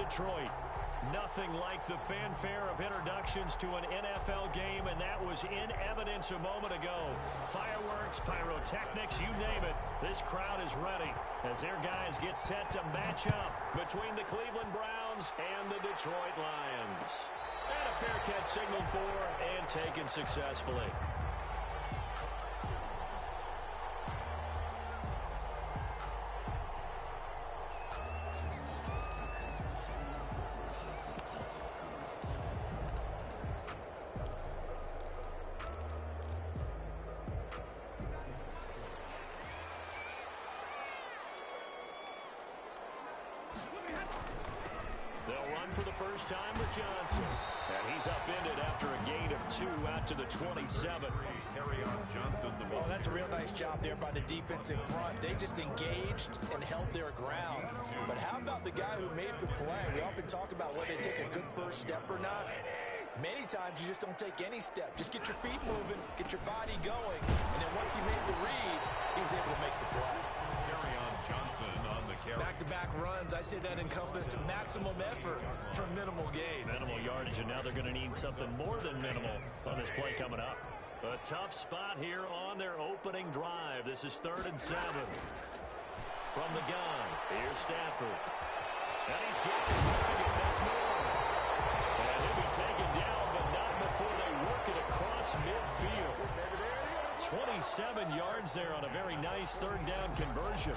Detroit. Nothing like the fanfare of introductions to an NFL game, and that was in evidence a moment ago. Fireworks, pyrotechnics, you name it. This crowd is ready as their guys get set to match up between the Cleveland Browns and the Detroit Lions. And a fair catch signaled for and taken successfully. They'll run for the first time with Johnson. And he's upended after a gain of 2 out to the 27. Johnson the ball. Oh, that's a real nice job there by the defensive front. They just engaged and held their ground. But how about the guy who made the play? We often talk about whether they take a good first step or not. Many times you just don't take any step. Just get your feet moving, get your body going. And then once he made the read, he was able to make the play. Johnson on the carry. Back-to-back runs, I'd say that encompassed maximum effort for minimal gain. Minimal yardage, and now they're going to need something more than minimal on this play coming up. A tough spot here on their opening drive. This is 3rd and 7. From the gun, here's Stafford. And he's got his target. That's more. And he'll be taken down, but not before they work it across midfield. 27 yards there on a very nice 3rd down conversion.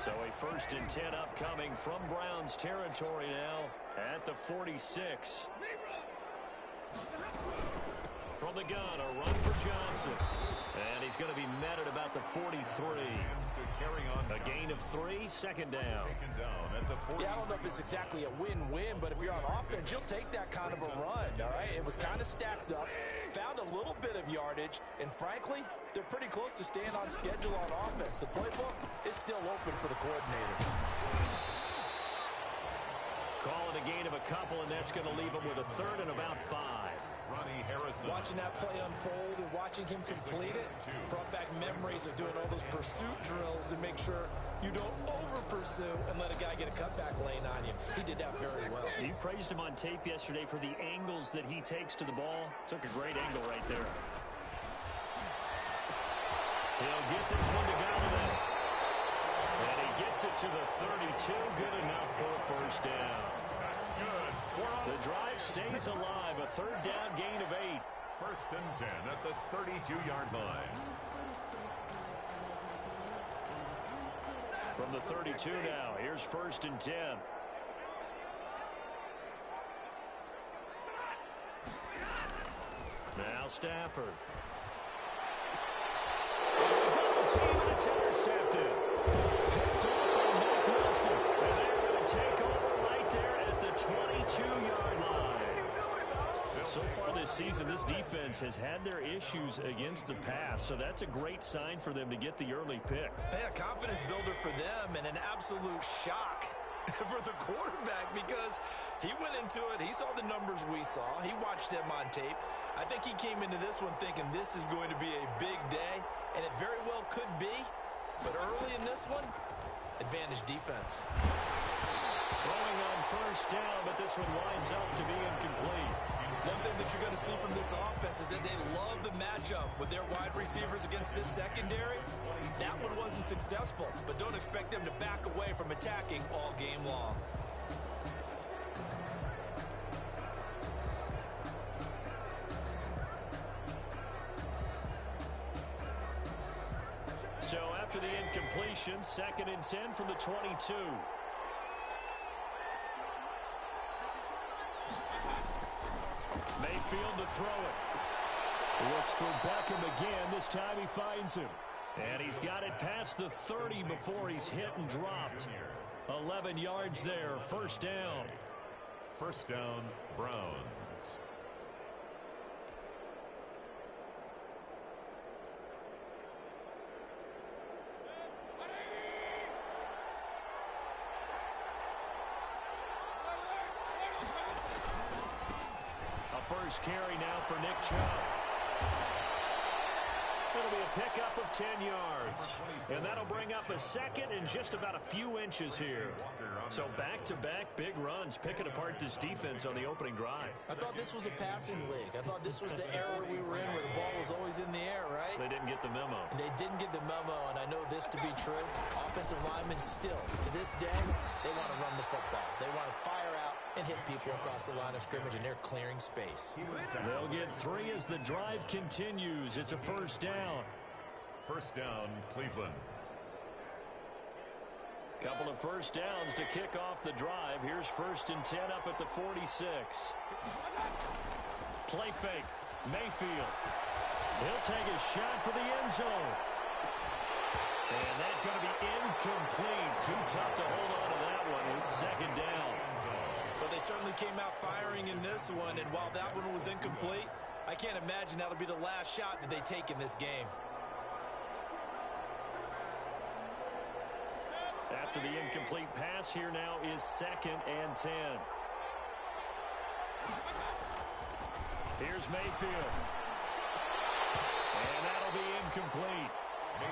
So a 1st and 10 upcoming from Browns territory now at the 46. From the gun, a run for Johnson. And he's going to be met at about the 43. A gain of 3, 2nd down. Yeah, I don't know if it's exactly a win-win, but if you're on offense, you'll take that kind of a run, all right? It was kind of stacked up, found a little bit of yardage, and frankly, they're pretty close to staying on schedule on offense. The playbook is still open for the coordinator. Call it a gain of a couple, and that's going to leave him with a 3rd and about 5. Ronnie Harrison. Watching that play unfold and watching him complete it brought back memories of doing all those pursuit drills to make sure you don't over-pursue and let a guy get a cutback lane on you. He did that very well. You praised him on tape yesterday for the angles that he takes to the ball. Took a great angle right there. He'll get this one to go with. And he gets it to the 32. Good enough for a 1st down. That's good. The drive stays alive. A 3rd down gain of 8. 1st and 10 at the 32-yard line. From the 32 now, here's 1st and 10. Now Stafford. Double team, and it's intercepted. Picked up by Nick Wilson. And they're going to take over right there at the 22-yard line. So far this season, this defense has had their issues against the pass, so that's a great sign for them to get the early pick. Yeah, confidence builder for them and an absolute shock for the quarterback because he went into it. He saw the numbers we saw. He watched them on tape. I think he came into this one thinking this is going to be a big day, and it very well could be. But early in this one, advantage defense. Throwing on 1st down, but this one winds up to be incomplete. One thing that you're going to see from this offense is that they love the matchup with their wide receivers against this secondary. That one wasn't successful, but don't expect them to back away from attacking all game long. So after the incompletion, 2nd and 10 from the 22. Mayfield to throw it. Looks for Beckham again. This time he finds him. And he's got it past the 30 before he's hit and dropped. 11 yards there. 1st down. 1st down, Browns. A 1st carry now for Nick Chubb. It'll be a pickup of 10 yards. And that'll bring up a second and just about a few inches here. So back-to-back big runs, picking apart this defense on the opening drive. I thought this was a passing league. I thought this was the era we were in where the ball was always in the air, right? They didn't get the memo. And they didn't get the memo, and I know this to be true. Offensive linemen still, to this day, they want to run the football. They want to fire out and hit people across the line of scrimmage, and they're clearing space. They'll get 3 as the drive continues. It's a first down. First down, Cleveland. Couple of first downs to kick off the drive. Here's 1st and 10 up at the 46. Play fake. Mayfield. He'll take a shot for the end zone. And that's going to be incomplete. Too tough to hold on to that one. It's 2nd down. But they certainly came out firing in this one, and while that one was incomplete, I can't imagine that'll be the last shot that they take in this game. After the incomplete pass, here now is 2nd and 10. Here's Mayfield. And that'll be incomplete.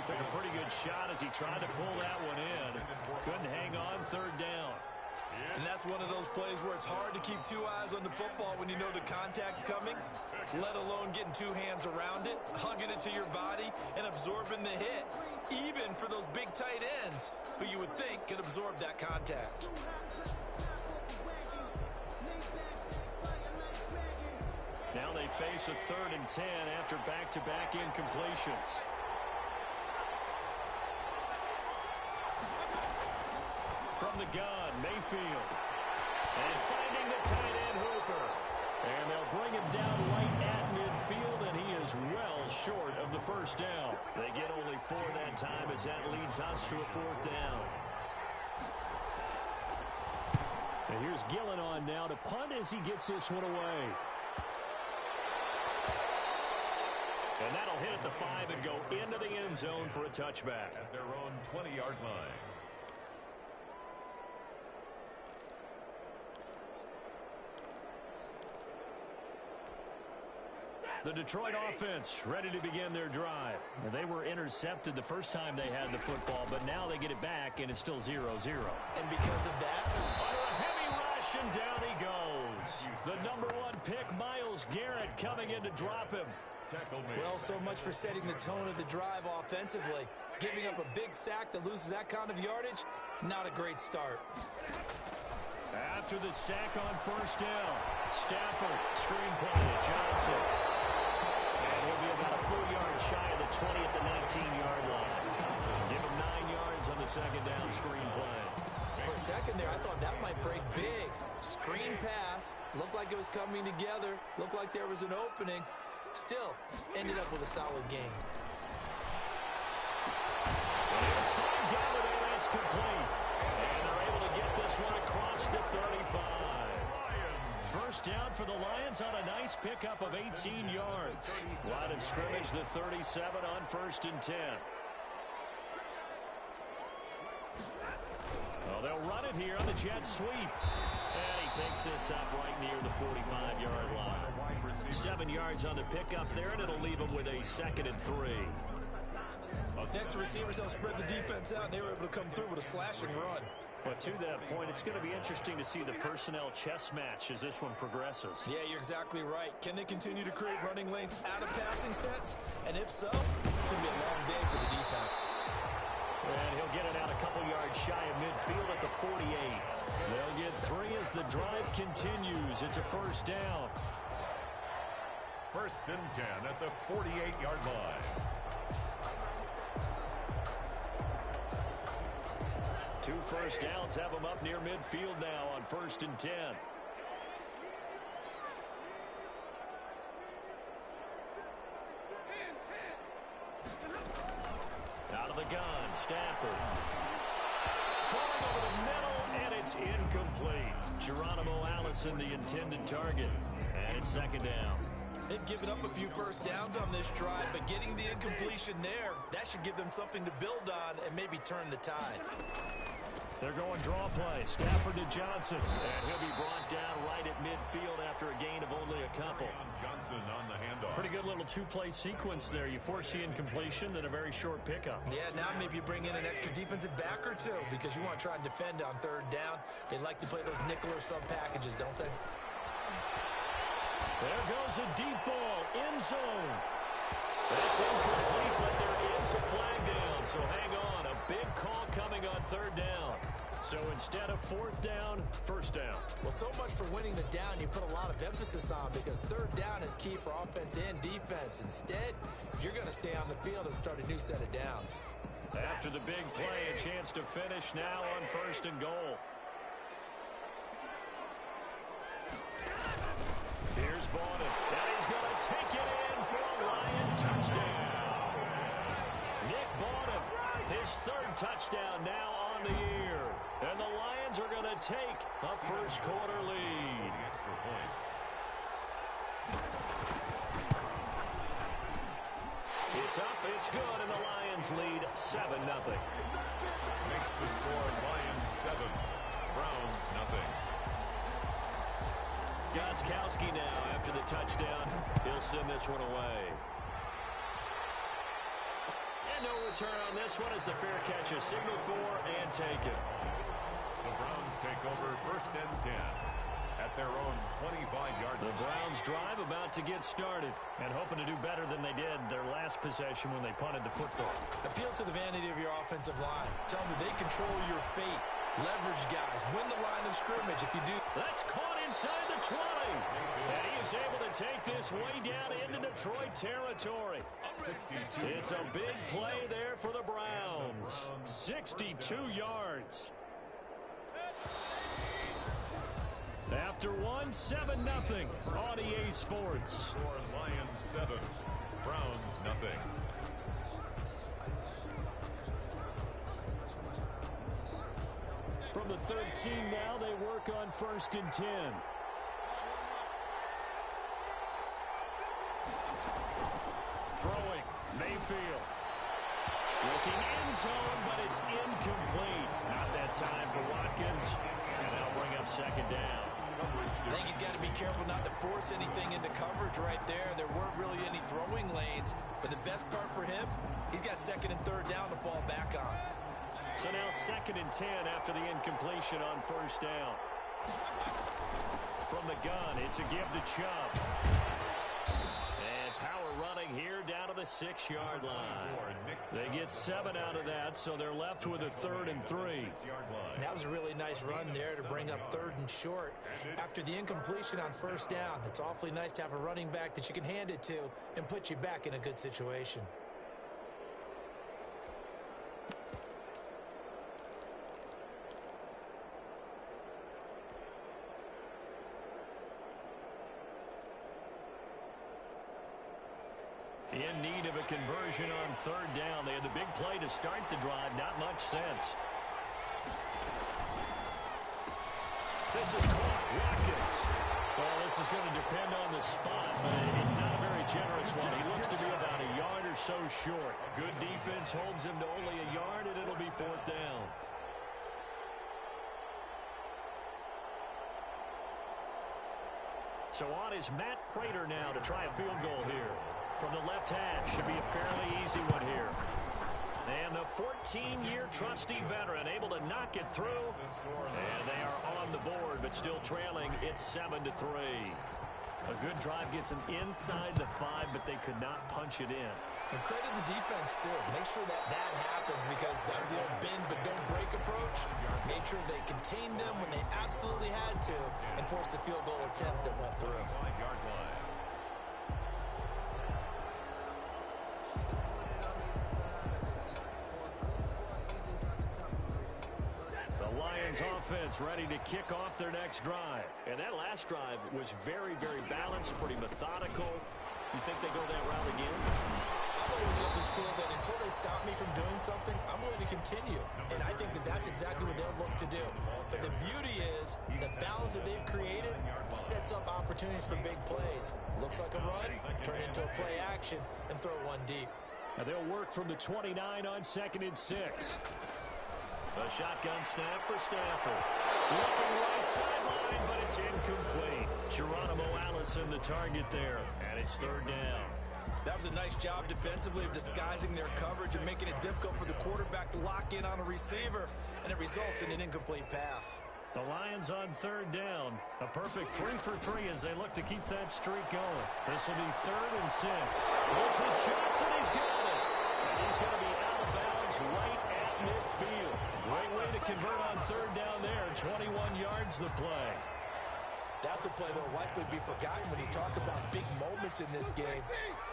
Took a pretty good shot as he tried to pull that one in. Couldn't hang on, 3rd down. And that's one of those plays where it's hard to keep 2 eyes on the football when you know the contact's coming, let alone getting 2 hands around it, hugging it to your body, and absorbing the hit, even for those big tight ends who you would think could absorb that contact. Now they face a 3rd and 10 after back-to-back incompletions. From the gun, Mayfield. And finding the tight end Hooper. And they'll bring him down right at midfield, and he is well short of the first down. They get only 4 that time as that leads us to a 4th down. And here's Gillen on now to punt as he gets this one away. And that'll hit at the 5 and go into the end zone for a touchback. At their own 20-yard line. The Detroit offense ready to begin their drive. They were intercepted the first time they had the football, but now they get it back, and it's still 0-0. And because of that, under a heavy rush, and down he goes. The number 1 pick, Myles Garrett, coming in to drop him. Well, so much for setting the tone of the drive offensively. Giving up a big sack that loses that kind of yardage, not a great start. After the sack on first down, Stafford, screen play, Johnson. And he'll be about a 4 yards shy of the 20 at the 19-yard line. Give him 9 yards on the second down screen play. For a second there, I thought that might break big. Screen pass, looked like it was coming together, looked like there was an opening. Still, ended up with a solid game. And from Galladay, that's complete. And they're able to get this one across the 35. First down for the Lions on a nice pickup of 18 yards. Line of scrimmage, the 37 on 1st and 10. Well, they'll run it here on the jet sweep. And he takes this up right near the 45-yard line. 7 yards on the pickup there, and it'll leave him with a 2nd and 3. Next, the receivers helped spread the defense out, and they were able to come through with a slashing run. But to that point, it's going to be interesting to see the personnel chess match as this one progresses. Yeah, you're exactly right. Can they continue to create running lanes out of passing sets? And if so, it's going to be a long day for the defense. And he'll get it out a couple yards shy of midfield at the 48. They'll get 3 as the drive continues. It's a first down. 1st and 10 at the 48-yard line. 2 first downs have them up near midfield now on 1st and 10. Out of the gun, Stafford. Throwing over the middle, and it's incomplete. Geronimo Allison, the intended target. And it's 2nd down. They've given up a few first downs on this drive, but getting the incompletion there, that should give them something to build on and maybe turn the tide. They're going draw play. Stafford to Johnson. And he'll be brought down right at midfield after a gain of only a couple. Johnson on the handoff. Pretty good little two-play sequence there. You force the incompletion, then a very short pickup. Yeah, now maybe you bring in an extra defensive back or two because you want to try and defend on third down. They like to play those nickel or sub packages, don't they? There goes a deep ball. End zone. That's incomplete, but there is a flag down. So hang on. A big call coming on third down. So instead of fourth down, first down. Well, so much for winning the down you put a lot of emphasis on because third down is key for offense and defense. Instead, you're going to stay on the field and start a new set of downs. After the big play, a chance to finish now on first and goal. Here's Bowden. And he's going to take it in for a Lion touchdown. Nick Bowden, his third touchdown now on the year. And the Lions are going to take a first quarter lead. It's up, it's good, and the Lions lead 7-0. Makes the score Lions 7, Browns nothing. Gostkowski now after the touchdown. He'll send this one away. And no return on this one as the fair catch is signaled for and taken. The Browns take over first and 10 at their own 25-yard line. The Browns drive about to get started and hoping to do better than they did their last possession when they punted the football. Appeal to the vanity of your offensive line. Tell them they control your fate. Leverage guys. Win the line of scrimmage if you do. That's caught inside the 20. And he is able to take this way down into Detroit territory. 62. It's a big play there for the Browns. 62 yards. After one, 7-0 on EA Sports. Score Lions 7, Browns nothing. From the 13 now, they work on first and 10. Throwing, Mayfield. Looking end zone, but it's incomplete. Not that time for Watkins. And that'll bring up second down. I think he's got to be careful not to force anything into coverage right there. There weren't really any throwing lanes. But the best part for him, he's got second and third down to fall back on. So now second and 10 after the incompletion on first down. From the gun, it's a give to Chubb. And power running here down to the 6-yard line. They get 7 out of that, so they're left with a 3rd and 3. That was a really nice run there to bring up 3rd and short. After the incompletion on first down, it's awfully nice to have a running back that you can hand it to and put you back in a good situation. In need of a conversion on third down. They had the big play to start the drive. Not much sense. This is caught. Watkins. Well, this is going to depend on the spot, but it's not a very generous one. He looks to be about a yard or so short. Good defense holds him to only a yard, and it'll be fourth down. So on is Matt Prater now to try a field goal here. From the left hash, should be a fairly easy one here. And the 14-year trusty veteran able to knock it through. And they are on the board, but still trailing. It's 7-3. A good drive gets them inside the 5, but they could not punch it in. And credit the defense, too. Make sure that happens because that was the old bend but don't break approach. Made sure they contained them when they absolutely had to and forced the field goal attempt that went through. Offense ready to kick off their next drive. And that last drive was very, very balanced, pretty methodical. You think they go that route again? I'm always of the school that until they stop me from doing something, I'm going to continue. And I think that that's exactly what they'll look to do. But the beauty is the balance that they've created sets up opportunities for big plays. Looks like a run, turn it into a play action, and throw one deep. And they'll work from the 29 on 2nd and 6. A shotgun snap for Stafford. Looking right sideline, but it's incomplete. Geronimo Allison the target there, and it's third down. That was a nice job defensively of disguising their coverage and making it difficult for the quarterback to lock in on a receiver, and it results in an incomplete pass. The Lions on third down. A perfect 3 for 3 as they look to keep that streak going. This will be 3rd and 6. This is Johnson. He's got it. And he's going to be out of bounds right at midfield. Great way to convert on third down there. 21 yards the play. That's a play that will likely be forgotten when you talk about big moments in this game.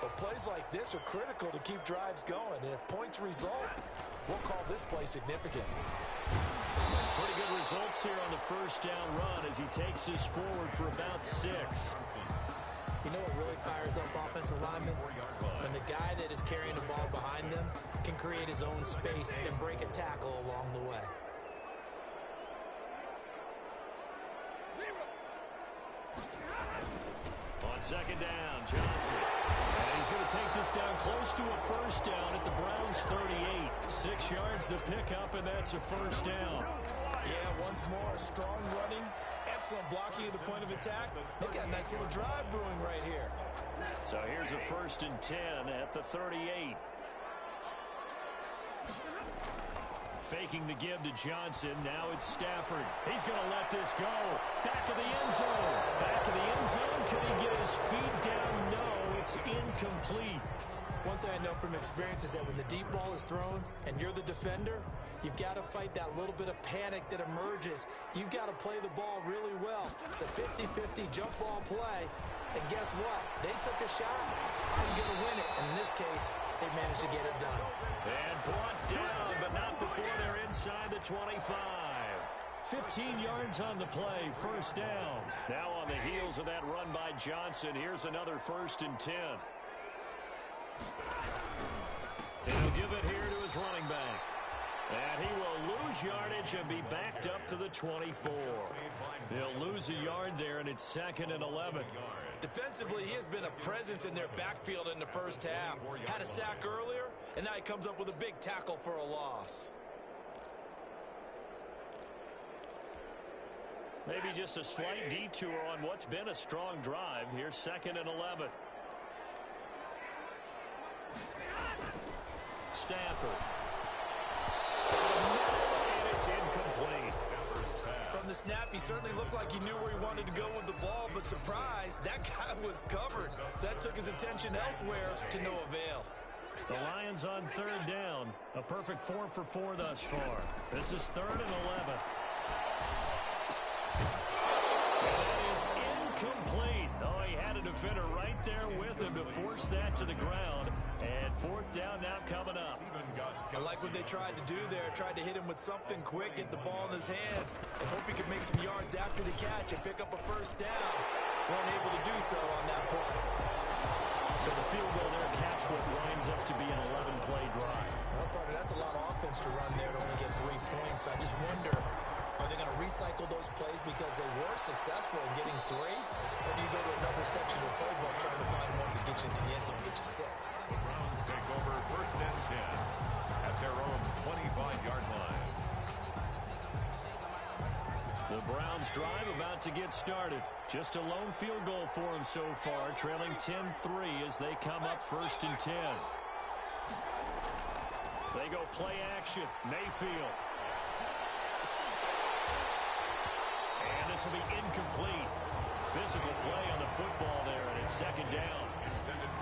But plays like this are critical to keep drives going. And if points result, we'll call this play significant. Pretty good results here on the first down run as he takes us forward for about 6. You know what really fires up offensive linemen? When the guy that is carrying the ball behind them can create his own space and break a tackle along the way. On second down, Johnson. And he's going to take this down close to a first down at the Browns' 38. 6 yards the pickup, and that's a first down. Yeah, once more, strong running, excellent blocking at the point of attack. They got a nice little drive brewing right here. So here's a 1st and 10 at the 38. Faking the give to Johnson. Now it's Stafford. He's going to let this go. Back of the end zone. Back of the end zone. Can he get his feet down? No, it's incomplete. One thing I know from experience is that when the deep ball is thrown and you're the defender, you've got to fight that little bit of panic that emerges. You've got to play the ball really well. It's a 50-50 jump ball play. And guess what? They took a shot. How are you going to win it? And in this case, they managed to get it done. And brought down, but not before they're inside the 25. 15 yards on the play, first down. Now on the heels of that run by Johnson, here's another 1st and 10. He'll give it here to his running back. And he will lose yardage and be backed up to the 24. He'll lose a yard there, and it's 2nd and 11. Defensively, he has been a presence in their backfield in the first half. Had a sack earlier, and now he comes up with a big tackle for a loss. Maybe just a slight detour on what's been a strong drive. Here's 2nd and 11. Stafford. And it's incomplete. From the snap, he certainly looked like he knew where he wanted to go with the ball, but surprise, that guy was covered. So that took his attention elsewhere to no avail. The Lions on third down. A perfect 4 for 4 thus far. This is 3rd and 11. And that is incomplete. Oh, he had a defender right there with him to force that to the ground. And 4th down now coming up. I like what they tried to do there. Tried to hit him with something quick, get the ball in his hands, and hope he could make some yards after the catch and pick up a first down. Weren't able to do so on that play. So the field goal there caps what winds up to be an 11-play drive. Well, partner, that's a lot of offense to run there to only get 3 points. I just wonder, are they going to recycle those plays because they were successful in getting 3? Or do you go to another section of the playbook trying to find ones that get you into the end zone and get you 6? The Browns take over 1st and 10 at their own 25-yard line. The Browns drive about to get started. Just a lone field goal for them so far, trailing 10-3 as they come up 1st and 10. They go play action. Mayfield. And this will be incomplete. Physical play on the football there, and it's 2nd down.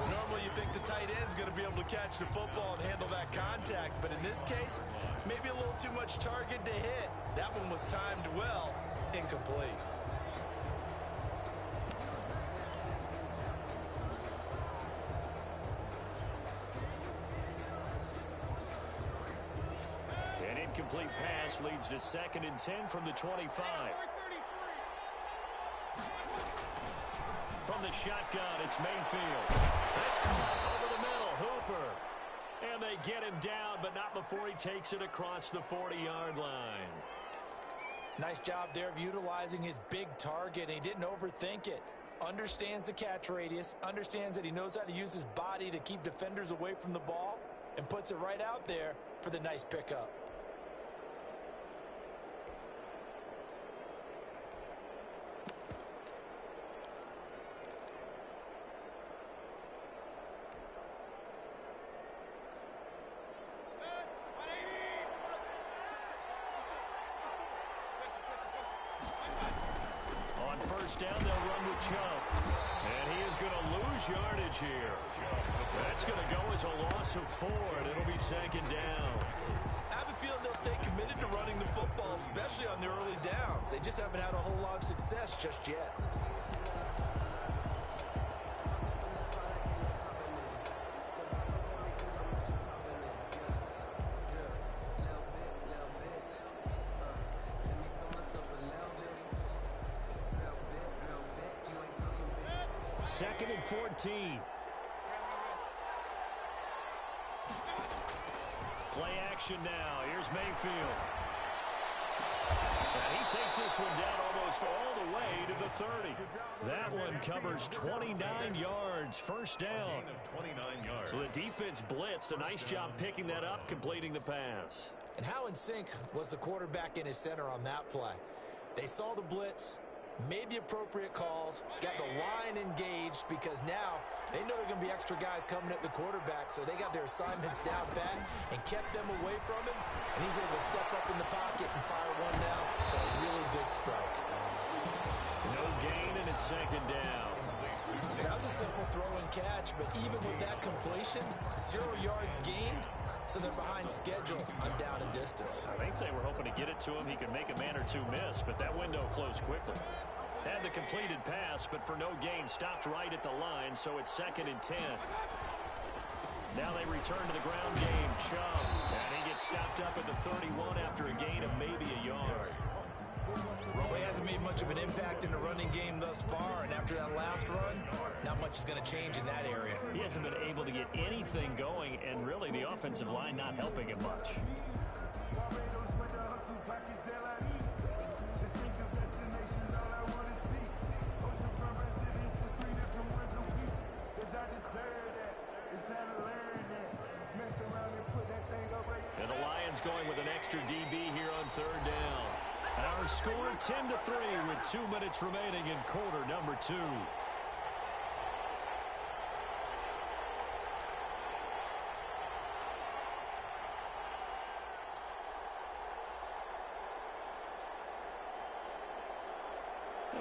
Normally you think the tight end's going to be able to catch the football and handle that contact, but in this case, maybe a little too much target to hit. That one was timed well, incomplete. An incomplete pass leads to 2nd and 10 from the 25. From the shotgun, it's Mayfield. That's caught over the middle. Hooper. And they get him down, but not before he takes it across the 40-yard line. Nice job there of utilizing his big target. He didn't overthink it. Understands the catch radius. Understands that he knows how to use his body to keep defenders away from the ball. And puts it right out there for the nice pickup. On first down, they'll run with Chubb. And he is going to lose yardage here. That's going to go as a loss of 4, and it'll be second down. I have a feeling they'll stay committed to running the football, especially on the early downs. They just haven't had a whole lot of success just yet. Second and 14. Play action now. Here's Mayfield. And he takes this one down almost all the way to the 30. That one covers 29 yards. First down. 29 yards. So the defense blitzed. A nice job picking that up, completing the pass. And how in sync was the quarterback in his center on that play? They saw the blitz, made the appropriate calls, got the line engaged, because now they know there are going to be extra guys coming at the quarterback, so they got their assignments down pat and kept them away from him, and he's able to step up in the pocket and fire one down for a really good strike. No gain, and it's second down. That was a simple throw and catch, but even with that completion, 0 yards gained, so they're behind schedule on down and distance. I think they were hoping to get it to him. He could make a man or two miss, but that window closed quickly. Had the completed pass, but for no gain, stopped right at the line, so it's second and 10. Now they return to the ground game. Chubb, and he gets stopped up at the 31 after a gain of maybe a yard. Well, he hasn't made much of an impact in the running game thus far, and after that last run, not much is going to change in that area. He hasn't been able to get anything going, and really the offensive line not helping him much. And the Lions going with an extra DB here on third down. Our score 10-3 with 2 minutes remaining in quarter number 2.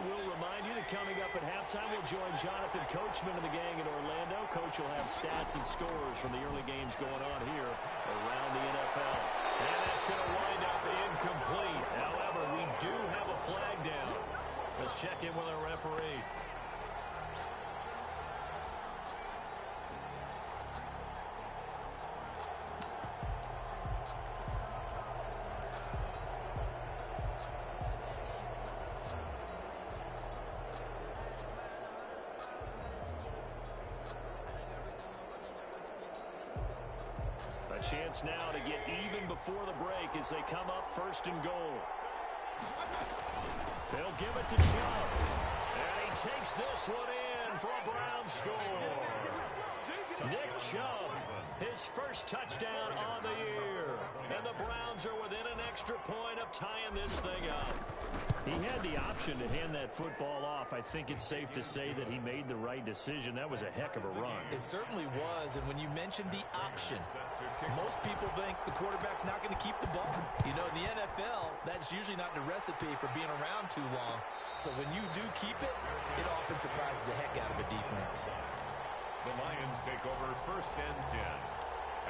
We'll remind you that coming up at halftime, we'll join Jonathan Coachman and the gang in Orlando. Coach will have stats and scores from the early games going on here around the NFL. And that's going to wind up incomplete. However, we do have a flag down. Let's check in with our referee. A chance now to get even before the break as they come up first and goal. They'll give it to Chubb. And he takes this one in for a Browns score. Nick Chubb, his first touchdown on the year. And the Browns are within an extra point of tying this thing up. He had the option to hand that football off. I think it's safe to say that he made the right decision. That was a heck of a run. It certainly was, and when you mentioned the option, most people think the quarterback's not going to keep the ball. You know, in the NFL, that's usually not the recipe for being around too long. So when you do keep it, it often surprises the heck out of a defense. The Lions take over first and 10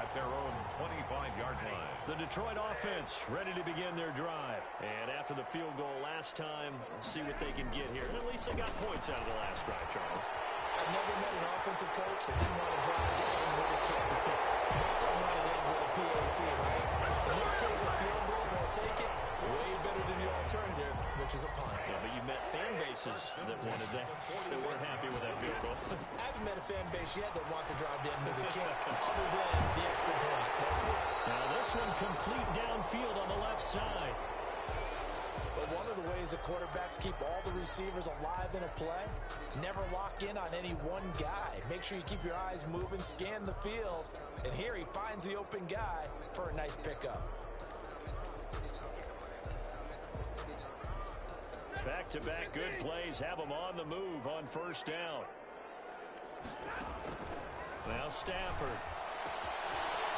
at their own 25-yard line. The Detroit offense ready to begin their drive. And after the field goal last time, see what they can get here. At least they got points out of the last drive, Charles. I've never met an offensive coach that didn't want to drive to end with a kick. Most of them want to end with a PAT, right? In this case, a field goal, they'll take it. Way better than the alternative, which is a punt. Yeah, but you met fan bases that wanted that. They weren't happy with that field goal. I haven't met a fan base yet that wants to drive to end with a kick, other than the extra point. That's it. Now this one complete downfield on the left side. But one of the ways the quarterbacks keep all the receivers alive in a play, never lock in on any one guy. Make sure you keep your eyes moving, scan the field, and here he finds the open guy for a nice pickup. Back-to-back good plays have them on the move on first down. Now Stafford.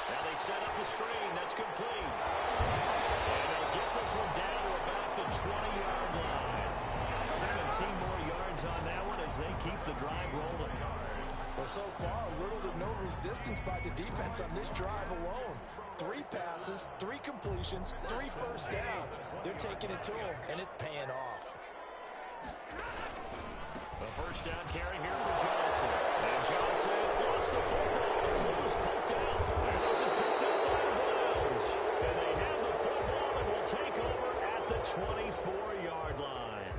Now they set up the screen. That's complete. And they'll get this one down to about the 20-yard line. 17 yards on that one as they keep the drive rolling. Well, so far, little to no resistance by the defense on this drive alone. 3 passes, 3 completions, 3 first downs. They're taking it to them, and it's paying off. The first down carry here for Johnson. And Johnson lost the football. It's loose, picked out. And this is picked up by the Browns. And they have the football and will take over at the 24-yard line.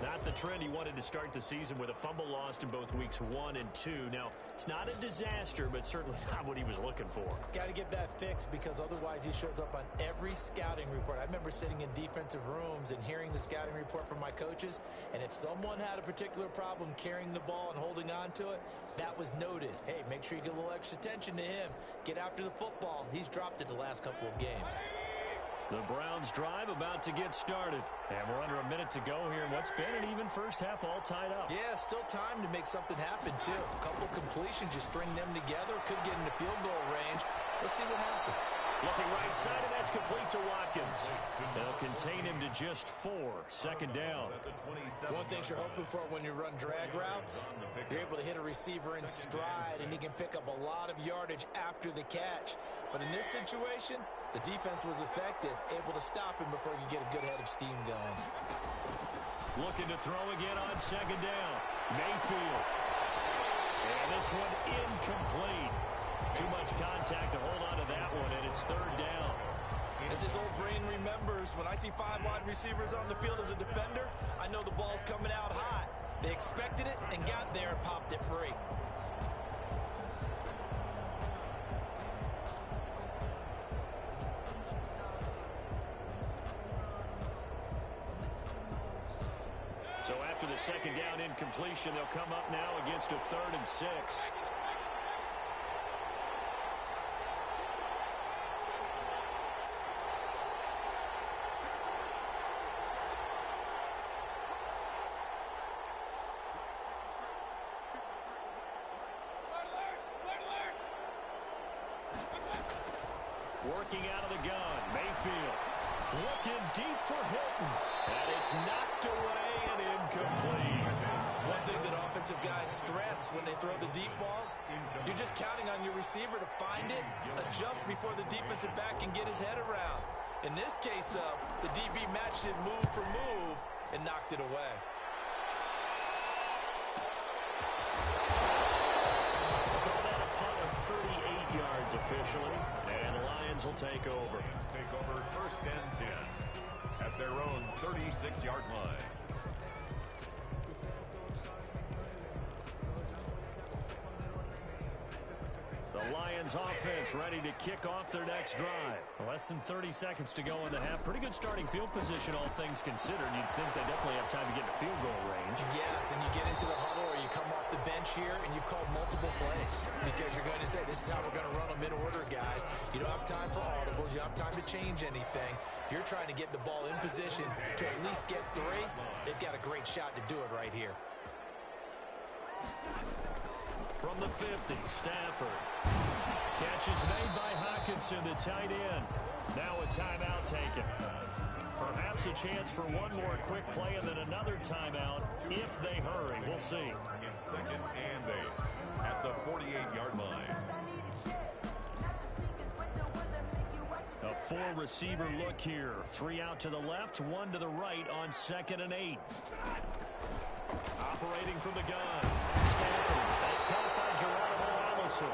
Not the trend he wanted to start the season with a fumble lost in both weeks 1 and 2. Now, it's not a disaster, but certainly not what he was looking for. Got to get that fixed because otherwise he shows up on every scouting report. I remember sitting in defensive rooms and hearing the scouting report from my coaches, and if someone had a particular problem carrying the ball and holding on to it, that was noted. Hey, make sure you get a little extra attention to him. Get after the football. He's dropped it the last couple of games. The Browns drive about to get started. And we're under a minute to go here in what's been an even first half all tied up. Yeah, still time to make something happen, too. A couple completions, you string them together, could get into field goal range. Let's see what happens. Looking right side, and that's complete to Watkins. They'll contain him to just 4. Second down. One thing you're hoping for when you run drag routes, you're able to hit a receiver in stride, and he can pick up a lot of yardage after the catch. But in this situation, the defense was effective, able to stop him before you get a good head of steam going. Looking to throw again on second down. Mayfield. And this one incomplete. Too much contact to hold on to that one, and it's third down. As his old brain remembers, when I see 5 wide receivers on the field as a defender, I know the ball's coming out hot. They expected it and got there and popped it free. So after the second down incompletion, they'll come up now against a 3rd and 6. Working out of the gun, Mayfield looking deep for Hilton, and it's knocked away and incomplete. One thing that offensive guys stress when they throw the deep ball, you're just counting on your receiver to find it, adjust before the defensive back can get his head around. In this case, though, the DB matched it move for move and knocked it away. Call that a punt of 38 yards officially, and the Lions will take over. Take over 1st and 10 at their own 36-yard line. The Lions offense ready to kick off their next drive. Less than 30 seconds to go in the half. Pretty good starting field position, all things considered. You'd think they definitely have time to get to field goal range. Yes, and you get into the huddle or you come off the bench here and you've called multiple plays because you're going to say, this is how we're going to run them in order, guys. You don't have time for audibles. You don't have time to change anything. You're trying to get the ball in position to at least get 3. They've got a great shot to do it right here. From the 50, Stafford. Catch is made by Hockenson, the tight end. Now a timeout taken. Perhaps a chance for one more quick play and then another timeout if they hurry. We'll see. It's 2nd and 8 at the 48-yard line. A 4-receiver look here. 3 out to the left, 1 to the right on 2nd and 8. Operating from the gun. Stafford. That's caught by Geronimo Allison.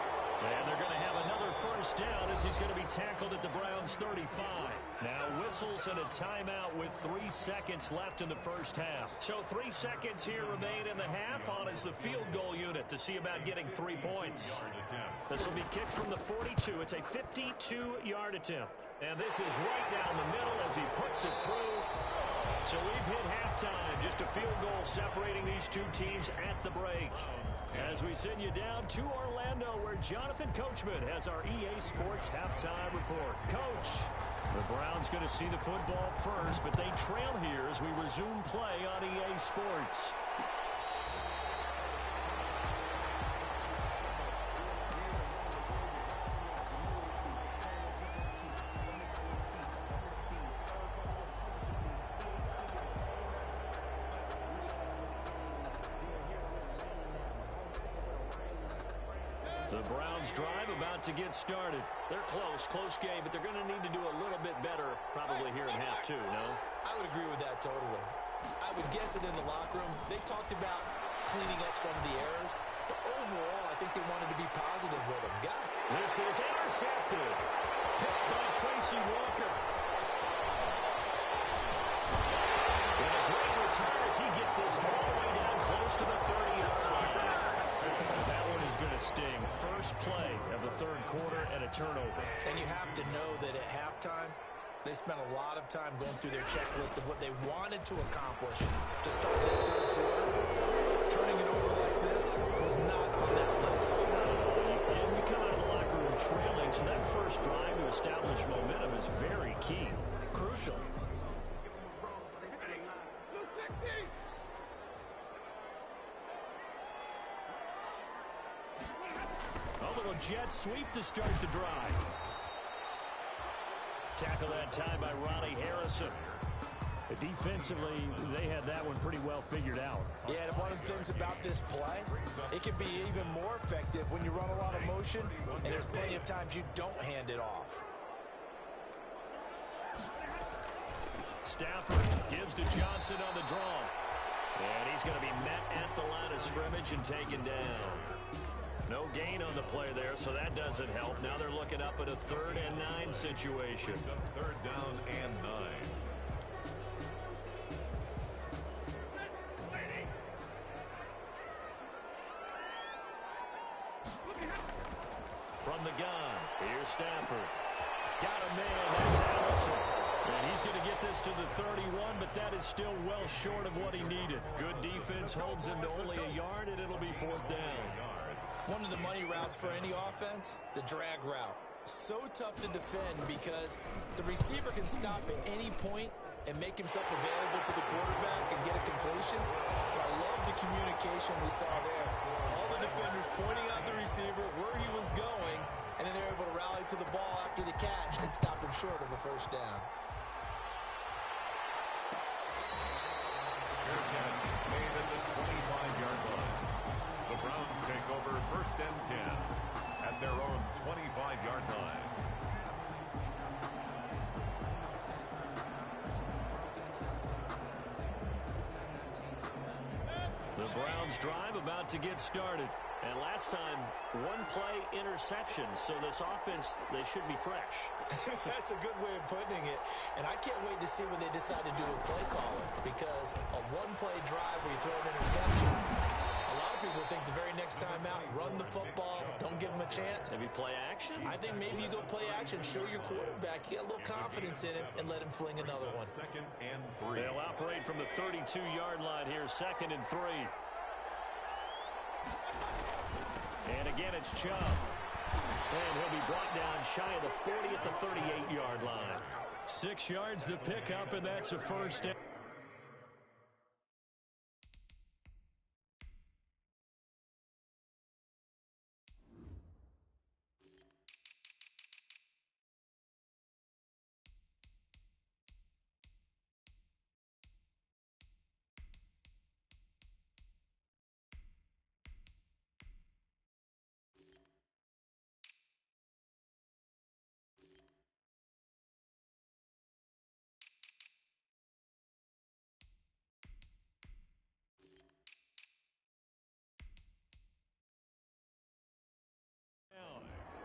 And they're going to have another first down as he's going to be tackled at the Browns' 35. Now whistles and a timeout with 3 seconds left in the first half. So 3 seconds here remain in the half. On is the field goal unit to see about getting 3 points. This will be kicked from the 42. It's a 52-yard attempt. And this is right down the middle as he puts it through. So we've hit halftime. Just a field goal separating these two teams at the break. As we send you down to Orlando, where Jonathan Coachman has our EA Sports halftime report. Coach, the Browns going to see the football first, but they trail here as we resume play on EA Sports. The Browns drive about to get started. They're close game, but they're going to need to do a little bit better probably here in half two, no? I would agree with that totally. I would guess it in the locker room. They talked about cleaning up some of the errors, but overall, I think they wanted to be positive with them. This is intercepted. Picked by Tracy Walker. With a great return as he gets this all the way down close to the 30-yard line. That one is going to sting. First play of the third quarter and a turnover. And you have to know that at halftime, they spent a lot of time going through their checklist of what they wanted to accomplish to start this third quarter. Turning it over like this was not on that list. And you come out of the locker room trailing, so that first drive to establish momentum is very key. Crucial. A little jet sweep to start the drive. Tackle that time by Ronnie Harrison. Defensively, they had that one pretty well figured out. Yeah, and one of the things about this play, it can be even more effective when you run a lot of motion, and there's plenty of times you don't hand it off. Stafford gives to Johnson on the draw. And he's going to be met at the line of scrimmage and taken down. No gain on the play there, so that doesn't help. Now they're looking up at a 3rd and 9 situation. Third down and 9. From the gun, here's Stafford. Got a man, that's Allison. And he's going to get this to the 31, but that is still well short of what he needed. Good defense holds him to only a yard, and it'll be 4th down. One of the money routes for any offense, the drag route. So tough to defend because the receiver can stop at any point and make himself available to the quarterback and get a completion. But I love the communication we saw there. All the defenders pointing out the receiver, where he was going, and then they're able to rally to the ball after the catch and stop him short of a first down. Fair catch made at the 25-yard line. The Browns take over 1st and 10 at their own 25-yard line. The Browns drive about to get started. And last time, one play interception, so this offense, they should be fresh. That's a good way of putting it. And I can't wait to see what they decide to do with play calling, because a one-play drive where you throw an interception, a lot of people think the very next time out, run the football, don't give them a chance. Maybe play action? I think maybe you go play action, show your quarterback, you got a little confidence in him, and let him fling another one. 2nd and 3. They'll operate from the 32-yard line here, 2nd and 3. And again, it's Chubb. And he'll be brought down shy of the 40 at the 38-yard line. 6 yards the pickup, and that's a first down.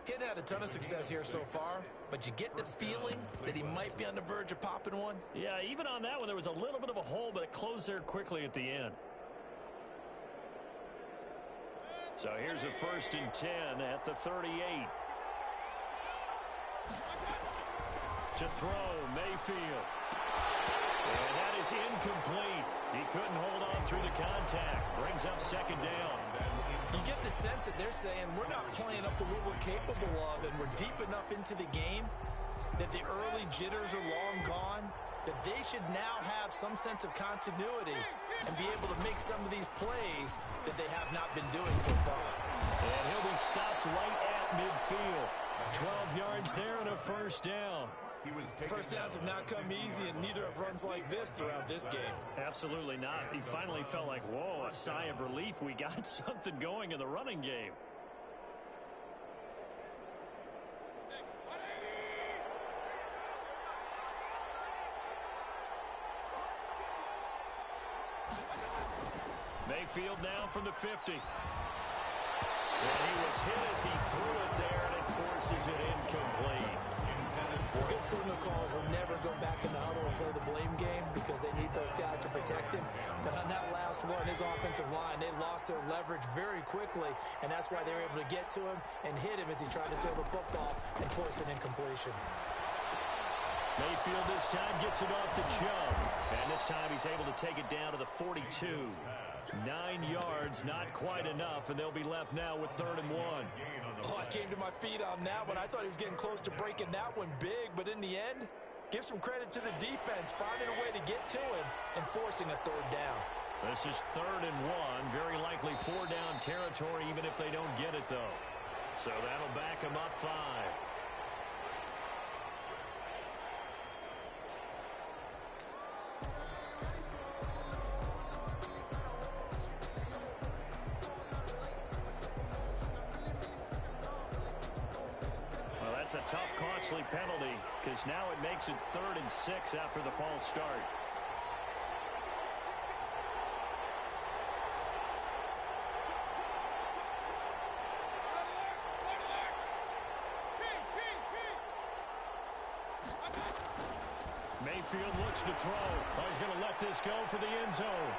Kid had a ton of success here so far, but you get the feeling that he might be on the verge of popping one. Yeah, even on that one, there was a little bit of a hole, but it closed there quickly at the end. So here's a 1st and 10 at the 38. To throw, Mayfield. And that is incomplete. He couldn't hold on through the contact. Brings up 2nd down. You get the sense that they're saying we're not playing up to what we're capable of, and we're deep enough into the game that the early jitters are long gone, that they should now have some sense of continuity and be able to make some of these plays that they have not been doing so far. And he'll be stopped right at midfield. 12 yards there and a 1st down. First downs have not come easy, and neither have runs like this throughout this game. Absolutely not. He finally felt like, whoa, a sigh of relief. We got something going in the running game. Mayfield now from the 50. And he was hit as he threw it there, and it forces it incomplete. Well, good signal calls will never go back in the huddle and play the blame game because they need those guys to protect him. But on that last one, his offensive line, they lost their leverage very quickly, and that's why they were able to get to him and hit him as he tried to throw the football and force an incompletion. Mayfield this time gets it off to Chubb. And this time he's able to take it down to the 42. 9 yards, not quite enough, and they'll be left now with 3rd and 1. Oh, I came to my feet on that one. I thought he was getting close to breaking that one big, but in the end, give some credit to the defense, finding a way to get to him and forcing a 3rd down. This is 3rd and 1, very likely 4-down territory even if they don't get it, though. So that'll back them up 5. That's a tough, costly penalty because now it makes it 3rd and 6 after the false start. Mayfield looks to throw. Oh, he's going to let this go for the end zone.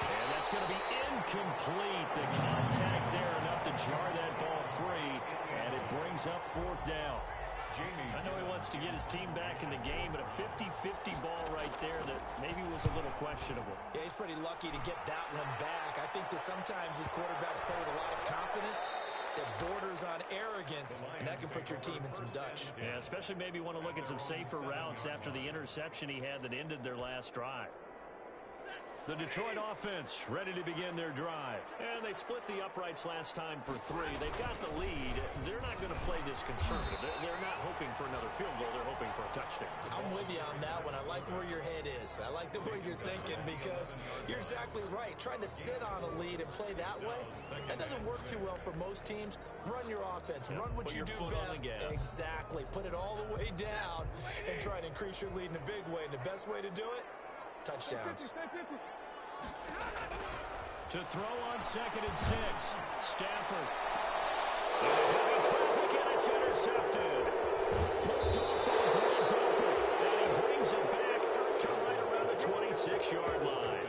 And that's going to be incomplete. The contact there enough to jar that ball free. And it brings up 4th down. I know he wants to get his team back in the game, but a 50-50 ball right there that maybe was a little questionable. Yeah, he's pretty lucky to get that one back. I think that sometimes his quarterbacks play with a lot of confidence that borders on arrogance, and that can put your team in some Dutch. Yeah, especially maybe want to look at some safer routes after the interception he had that ended their last drive. The Detroit offense ready to begin their drive. And they split the uprights last time for 3. They've got the lead. They're not going to play this conservative. They're not hoping for another field goal. They're hoping for a touchdown. I'm with you on that one. I like where your head is. I like the way you're thinking because you're exactly right. Trying to sit on a lead and play that way, that doesn't work too well for most teams. Run your offense. Run what you do best. Exactly. Put it all the way down and try to increase your lead in a big way. And the best way to do it, touchdowns. To throw on 2nd and 6. Stafford. And traffic, and it's intercepted. Picked off by Grant Delpit. And he brings it back to right around the 26-yard line.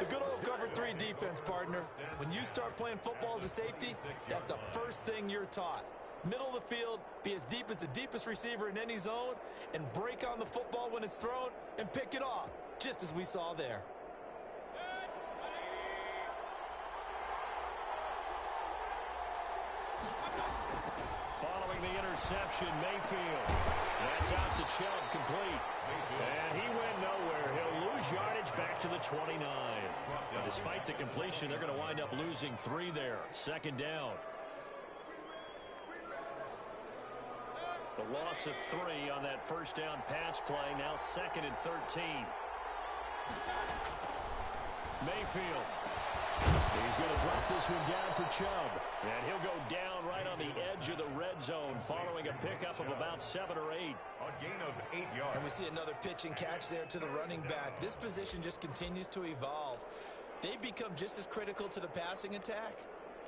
The good old cover 3 defense, partner. When you start playing football as a safety, that's the first thing you're taught. Middle of the field, be as deep as the deepest receiver in any zone, and break on the football when it's thrown and pick it off, just as we saw there. Following the interception, Mayfield. That's out to Chubb, complete. And he went nowhere. He'll lose yardage back to the 29. And despite the completion, they're going to wind up losing 3 there. 2nd down. The loss of 3 on that 1st down pass play. Now 2nd and 13. Mayfield. He's going to drop this one down for Chubb. And he'll go down right on the edge of the red zone following a pickup of about 7 or 8. A gain of 8 yards. And we see another pitch and catch there to the running back. This position just continues to evolve. They've become just as critical to the passing attack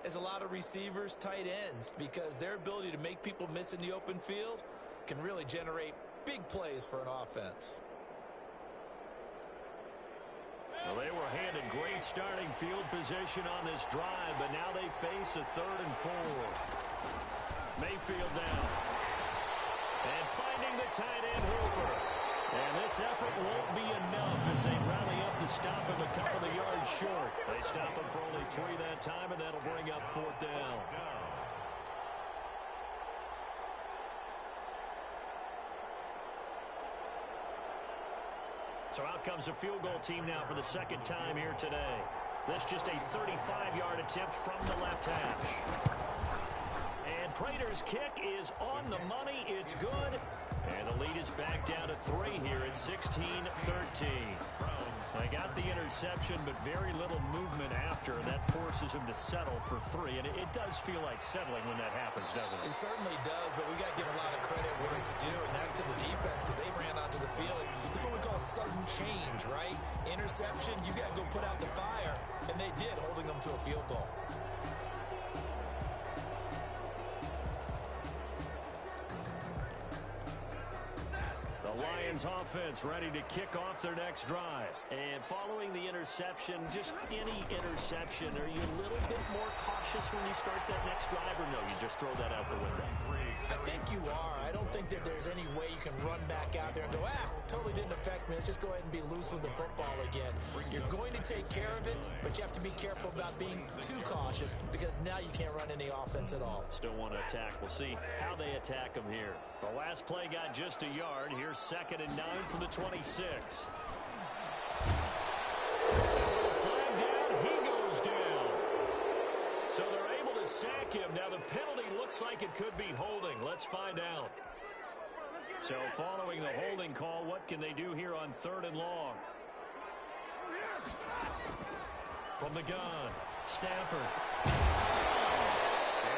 as a lot of receivers, tight ends, because their ability to make people miss in the open field can really generate big plays for an offense. Well, they were handed great starting field position on this drive, but now they face a 3rd and 4. Mayfield down. And finding the tight end Hooper. And this effort won't be enough as they rally up to stop him a couple of yards short. They stop him for only 3 that time, and that'll bring up 4th down. So out comes a field goal team now for the 2nd time here today. This just a 35-yard attempt from the left hash. And Prater's kick is on the money. It's good. And the lead is back down to 3 here at 16-13. They got the interception, but very little movement after. That forces him to settle for 3. And it does feel like settling when that happens, doesn't it? It certainly does, but we got to give a lot of credit where it's due, and that's to the defense because they ran onto the field. This is what we call sudden didn't change, right? Interception, you got to go put out the fire, and they did, holding them to a field goal. The Lions offense ready to kick off their next drive. And following the interception, just any interception, are you a little bit more cautious when you start that next drive, or no, you just throw that out the window? I think you are. I don't think that there's any way you can run back out there and go, totally didn't affect me. Let's just go ahead and be loose with the football again. You're going to take care of it, but you have to be careful about being too cautious because now you can't run any offense at all. Still want to attack. We'll see how they attack them here. The last play got just a yard. Here's 2nd and 9 from the 26. Flag down. He goes down. So they're able to sack him. Now the penalty looks like it could be holding. Let's find out. So following the holding call, what can they do here on 3rd and long? From the gun, Stafford. And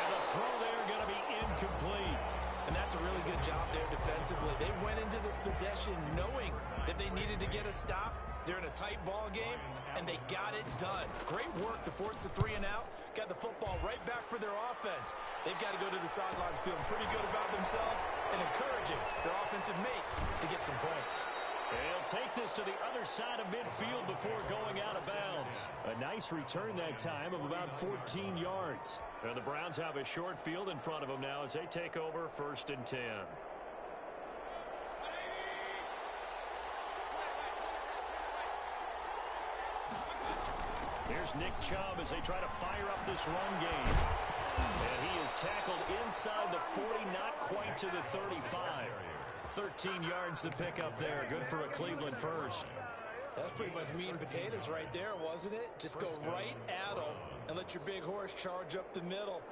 the throw there going to be incomplete. And that's a really good job there defensively. They went into this possession knowing that they needed to get a stop. They're in a tight ball game, and they got it done. Great work to force the 3 and out. Got the football right back for their offense. They've got to go to the sidelines feeling pretty good about themselves and encouraging their offensive mates to get some points. They'll take this to the other side of midfield before going out of bounds. A nice return that time of about 14 yards. And the Browns have a short field in front of them now as they take over 1st and 10. Here's Nick Chubb as they try to fire up this run game. And he is tackled inside the 40, not quite to the 35. 13 yards to pick up there. Good for a Cleveland first. That's pretty much meat and potatoes right there, wasn't it? Just go right at them and let your big horse charge up the middle.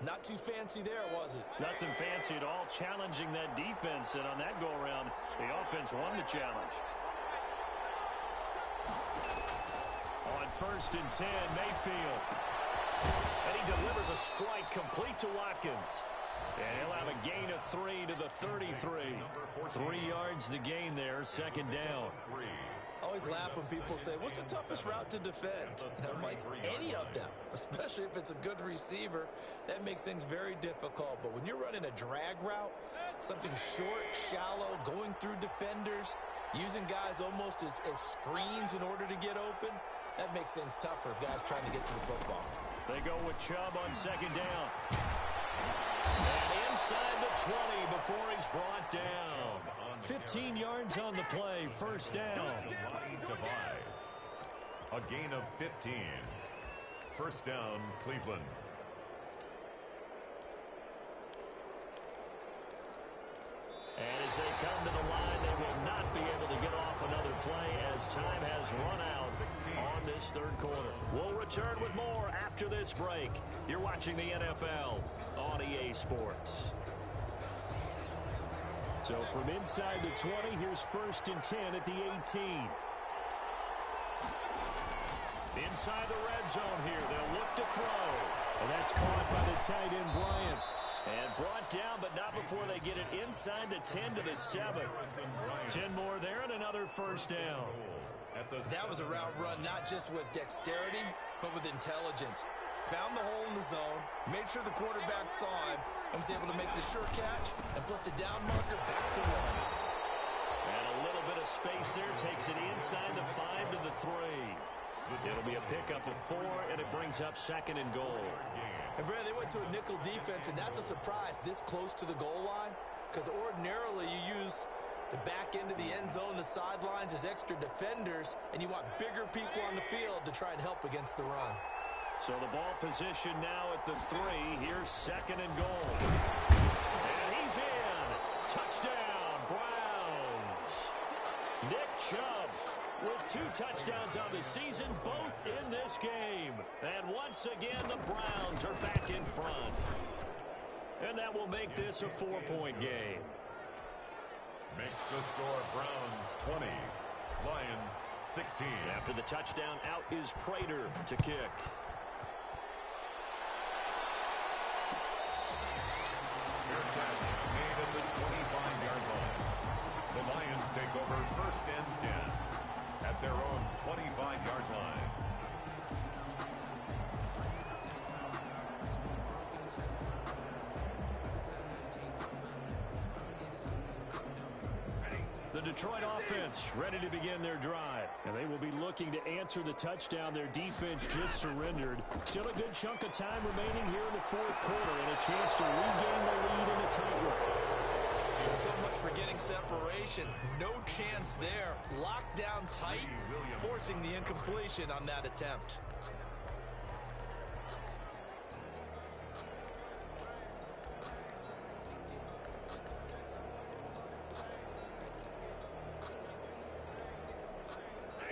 Not too fancy there, was it? Nothing fancy at all. Challenging that defense, and on that go-around, the offense won the challenge. On 1st and 10, Mayfield. And he delivers a strike complete to Watkins. And he'll have a gain of 3 to the 33. 3 yards the gain there, 2nd down. I always laugh when people say, what's the toughest route to defend? And I'm like, any of them, especially if it's a good receiver. That makes things very difficult. But when you're running a drag route, something short, shallow, going through defenders, using guys almost as screens in order to get open, that makes things tougher, guys trying to get to the football. They go with Chubb on 2nd down. And inside the 20 before he's brought down. 15 yards on the play, 1st down. A gain of 15. 1st down, Cleveland. And as they come to the line, they will not be able to get off another play as time has run out on this 3rd quarter. We'll return with more after this break. You're watching the NFL on EA Sports. So from inside the 20, here's 1st and 10 at the 18. Inside the red zone here, they'll look to throw. And that's caught by the tight end, Bryant. And brought down, but not before they get it inside the 10 to the 7. 10 more there and another 1st down. That was a route run not just with dexterity, but with intelligence. Found the hole in the zone, made sure the quarterback saw him, and was able to make the sure catch and flip the down marker back to 1. And a little bit of space there takes it inside the 5 to the 3. It'll be a pickup of 4, and it brings up 2nd and goal. And, Brad, they went to a nickel defense, and that's a surprise this close to the goal line, because ordinarily you use the back end of the end zone, the sidelines as extra defenders, and you want bigger people on the field to try and help against the run. So the ball position now at the 3. Here's 2nd and goal. And he's in. Touchdown, Browns. Nick Chubb with 2 touchdowns on the season, both in this game. And once again, the Browns are back in front. And that will make this a 4-point game. Makes the score Browns 20, Lions 16. After the touchdown, out is Prater to kick. Fair catch made at the 25-yard line. The Lions take over 1st and 10. 25-yard line. The Detroit offense ready to begin their drive. And they will be looking to answer the touchdown their defense just surrendered. Still a good chunk of time remaining here in the fourth quarter and a chance to regain the lead in a tight one. So much for getting separation. No chance there. Locked down tight, forcing the incompletion on that attempt.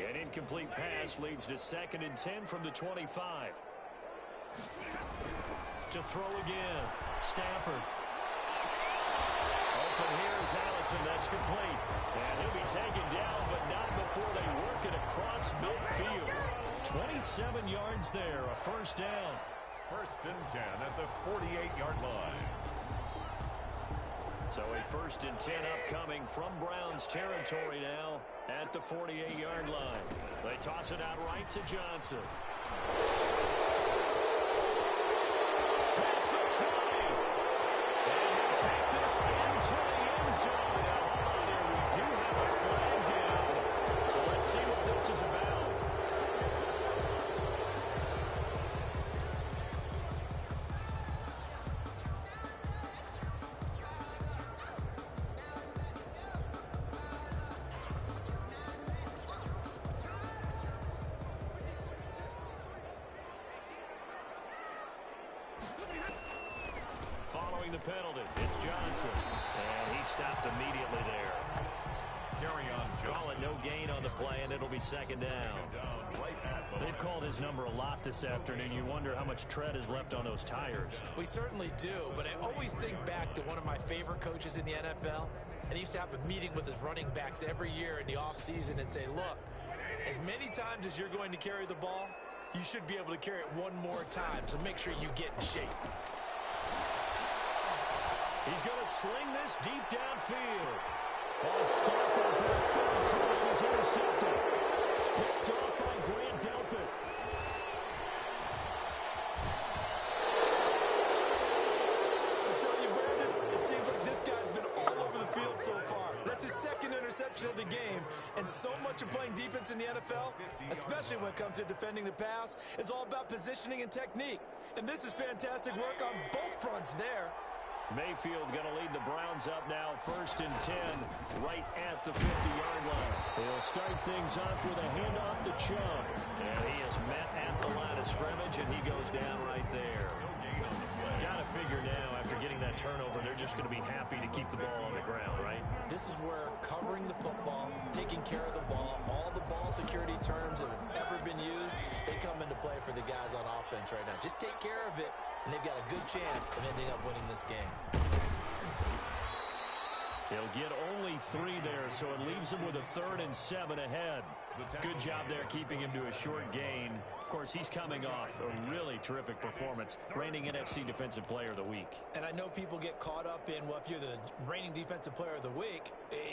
An incomplete pass leads to 2nd and 10 from the 25. To throw again. Stafford. Open here is Allison. That's complete. And he'll be taken down, but not before they work it across midfield. 27 yards there, a first down. 1st and 10 at the 48-yard line. So a 1st and 10 upcoming from Browns territory now at the 48-yard line. They toss it out right to Johnson. Past the 20. And he'll take this into the end zone. Now, hold on here. We do have a flag down. So let's see what this is about. Following the penalty, it's Johnson. And he stopped immediately there. Carry on Johnson. Call it no gain on the play, and it'll be 2nd down. They've called his number a lot this afternoon. You wonder how much tread is left on those tires. We certainly do, but I always think back to one of my favorite coaches in the NFL. And he used to have a meeting with his running backs every year in the offseason and say, look, as many times as you're going to carry the ball, you should be able to carry it one more time, so make sure you get in shape. He's going to sling this deep downfield. While Stafford for the 3rd time is intercepted. Picked off by Grant Delpit. I tell you, Brandon, it seems like this guy's been all over the field so far. That's his 2nd interception of the game. And so much of playing defense in the NFL, especially when it comes to defending the pass, is all about positioning and technique. And this is fantastic work on both fronts there. Mayfield going to lead the Browns up now, 1st and 10, right at the 50-yard line. He'll start things off with a handoff to Chubb. And he is met at the line of scrimmage, and he goes down right there. Got to figure now, after getting that turnover, they're just going to be happy to keep the ball on the ground, right? This is where covering the football, taking care of the ball, all the ball security terms that have ever been used, they come into play for the guys on offense right now. Just take care of it, and they've got a good chance of ending up winning this game. He'll get only 3 there, so it leaves him with a 3rd and 7 ahead. Good job there keeping him to a short gain. Of course, he's coming off a really terrific performance, reigning NFC Defensive Player of the Week. And I know people get caught up in, well, if you're the reigning Defensive Player of the Week,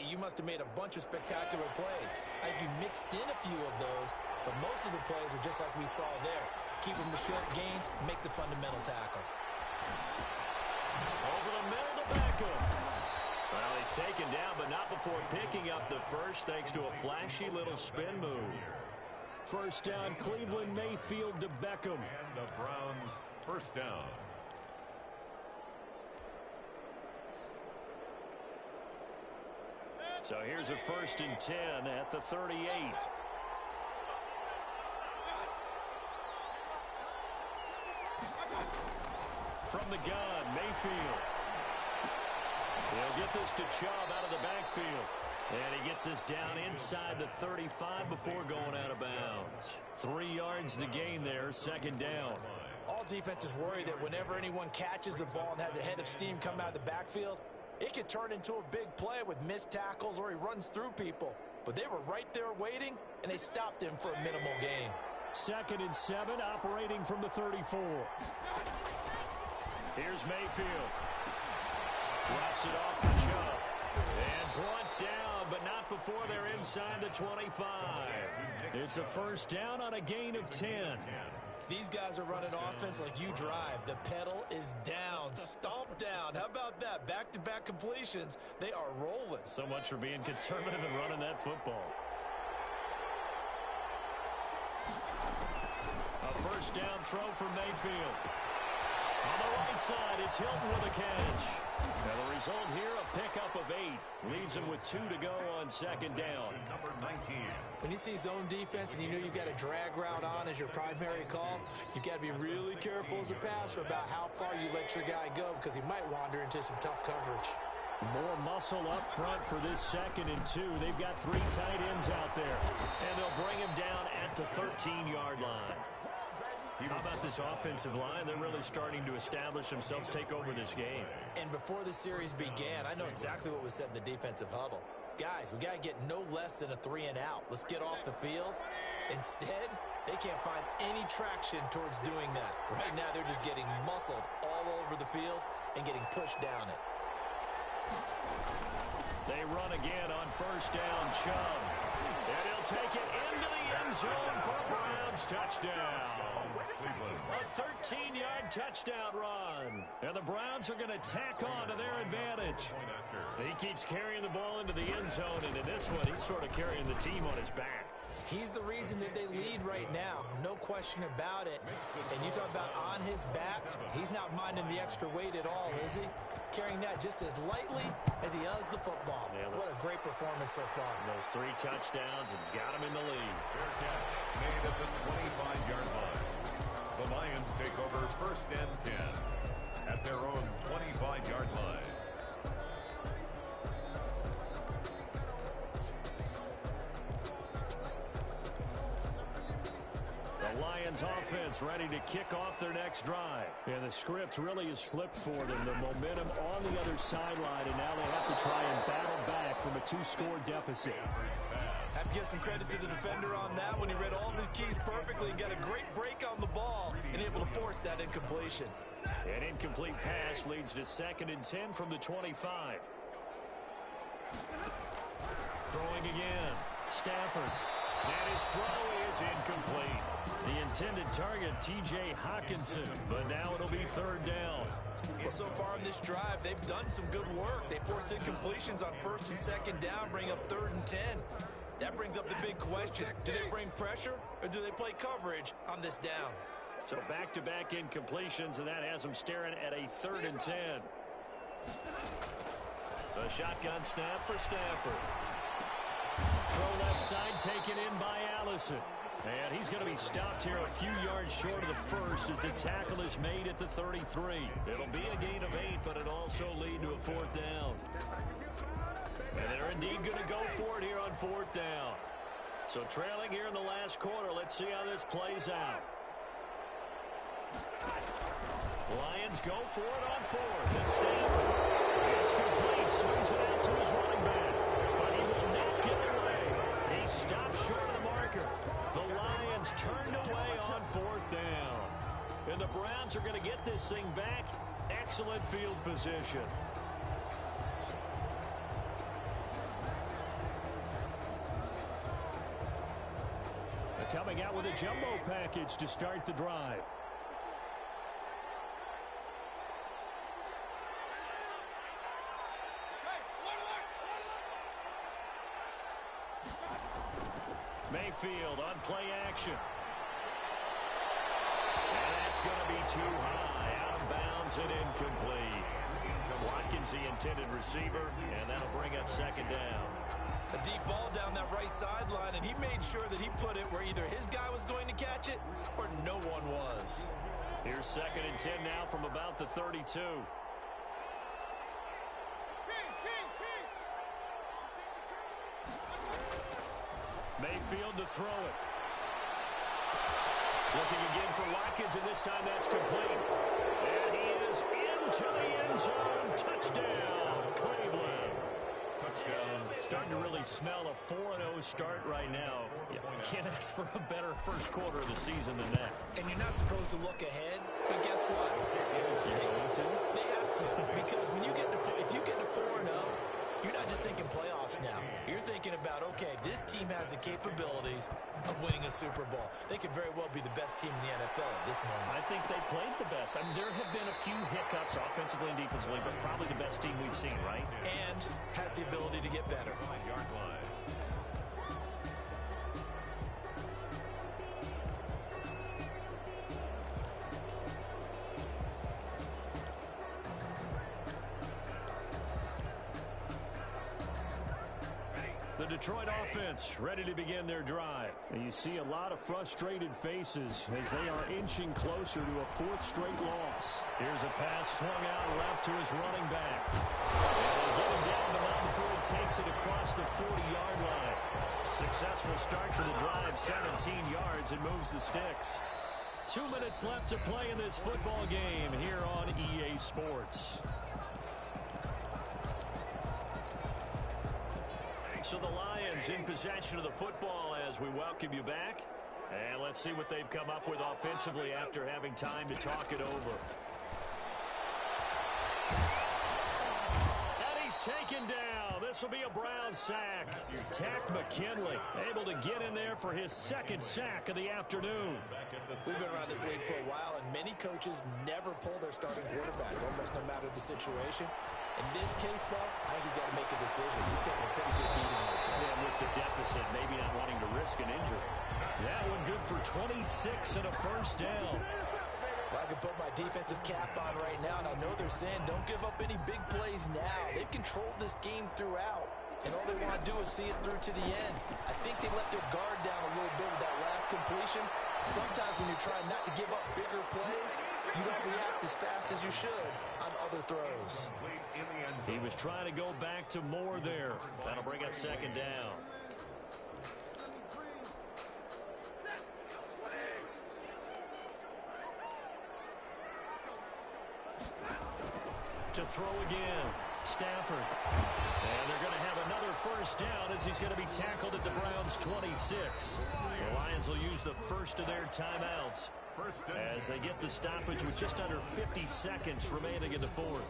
you must have made a bunch of spectacular plays. I think you mixed in a few of those, but most of the plays are just like we saw there. Keep them to short gains, make the fundamental tackle. Over the middle to Beckham. Well, he's taken down, but not before picking up the first, thanks to a flashy little spin move. First down, Cleveland, Mayfield to Beckham. And the Browns' 1st down. So here's a 1st and 10 at the 38. From the gun, Mayfield. He'll get this to Chubb out of the backfield. And he gets this down inside the 35 before going out of bounds. 3 yards the gain there, 2nd down. All defenses worry that whenever anyone catches the ball and has a head of steam come out of the backfield, it could turn into a big play with missed tackles or he runs through people. But they were right there waiting, and they stopped him for a minimal gain. 2nd and 7, operating from the 34. Here's Mayfield. Drops it off to Chubb. And brought down, but not before before they're inside the 25. It's a first down on a gain of 10. These guys are running offense like you drive. The pedal is down, stomp down. How about that? Back-to-back completions. They are rolling. So much for being conservative and running that football. A first down throw for Mayfield. On the right side, it's Hilton with a catch. Now the result here, a pickup of 8. Leaves him with 2 to go on second down. Number 19. When you see zone defense and you know you've got a drag route on as your primary call, you've got to be really careful as a passer about how far you let your guy go because he might wander into some tough coverage. More muscle up front for this 2nd and 2. They've got 3 tight ends out there. And they'll bring him down at the 13-yard line. How about this offensive line? They're really starting to establish themselves, take over this game. And before the series began, I know exactly what was said in the defensive huddle. Guys, we got to get no less than a 3 and out. Let's get off the field. Instead, they can't find any traction towards doing that. Right now, they're just getting muscled all over the field and getting pushed down it. They run again on first down, Chubb. And he'll take it into the end zone for a Browns touchdown. A 13-yard touchdown run. And the Browns are going to tack on to their advantage. He keeps carrying the ball into the end zone, and in this one, he's sort of carrying the team on his back. He's the reason that they lead right now. No question about it. And you talk about on his back, he's not minding the extra weight at all, is he? Carrying that just as lightly as he does the football. Yeah, what a great performance so far. Those 3 touchdowns, it's got him in the lead. Fair catch made at the 25-yard line. The Lions take over first and 10 at their own 25-yard line. The Lions offense ready to kick off their next drive. And the script really is flipped for them. The momentum on the other sideline, and now they have to try and battle back from a 2-score deficit. Have to give some credit to the defender on that when he read all of his keys perfectly and got a great break on the ball and able to force that incompletion. An incomplete pass leads to 2nd and 10 from the 25. Throwing again. Stafford. And his throw is incomplete. The intended target, T.J. Hockenson, but now it'll be 3rd down. Well, so far in this drive, they've done some good work. They force incompletions on 1st and 2nd down, bring up 3rd and 10. That brings up the big question. Do they bring pressure or do they play coverage on this down? So back-to-back incompletions, and that has them staring at a 3rd and 10. The shotgun snap for Stafford. Throw left side taken in by Allison. And he's going to be stopped here a few yards short of the first as the tackle is made at the 33. It'll be a gain of 8, but it'll also lead to a 4th down. And they're indeed going to go for it here on 4th down. So trailing here in the last quarter, let's see how this plays out. Lions go for it on 4th. And Stafford, it's complete, swings it out to his running back. But he will not get away. He stops short of the marker. The Lions turned away on 4th down. And the Browns are going to get this thing back. Excellent field position. They're coming out with a jumbo package to start the drive. Mayfield on play action. And that's going to be too high. Out of bounds and incomplete. Watkins, the intended receiver, and that'll bring up 2nd down. A deep ball down that right sideline, and he made sure that he put it where either his guy was going to catch it or no one was. Here's 2nd and 10 now from about the 32. Mayfield to throw it. Looking again for Watkins, and this time that's complete. And he is into the end zone. Touchdown, Cleveland. Touchdown. Starting to really smell a 4-0 start right now. You can't ask for a better first quarter of the season than that. And you're not supposed to look ahead, but guess what? You're going to? They have to, because when you get to if you get to 4-0, you're not just thinking playoffs now. You're thinking about, okay, this team has the capabilities of winning a Super Bowl. They could very well be the best team in the NFL at this moment. I think they played the best. I mean, there have been a few hiccups offensively and defensively, but probably the best team we've seen, right? And has the ability to get better. 5-yard line. The Detroit offense ready to begin their drive. And you see a lot of frustrated faces as they are inching closer to a fourth straight loss. Here's a pass swung out left to his running back. And they'll get him down, but not before he takes it across the 40-yard line. Successful start to the drive, 17 yards, and moves the sticks. 2 minutes left to play in this football game here on EA Sports. So the Lions in possession of the football as we welcome you back. And let's see what they've come up with offensively after having time to talk it over. And he's taken down. This will be a Brown sack. Takk McKinley able to get in there for his second sack of the afternoon. We've been around this league for a while, and many coaches never pull their starting quarterback, almost no matter the situation. In this case, though, I think he's got to make a decision. He's taking a pretty good beating out there. Yeah, with the deficit, maybe not wanting to risk an injury. That one good for 26 and a first down. Well, I can put my defensive cap on right now, and I know they're saying don't give up any big plays now. They've controlled this game throughout, and all they want to do is see it through to the end. I think they let their guard down a little bit with that last completion. Sometimes when you're trying not to give up bigger plays, you don't react as fast as you should on other throws. He was trying to go back to more there. That'll bring up second down. To throw again, Stafford. And they're going to have another first down as he's going to be tackled at the Browns' 26. The Lions will use the first of their timeouts as they get the stoppage with just under 50 seconds remaining in the fourth.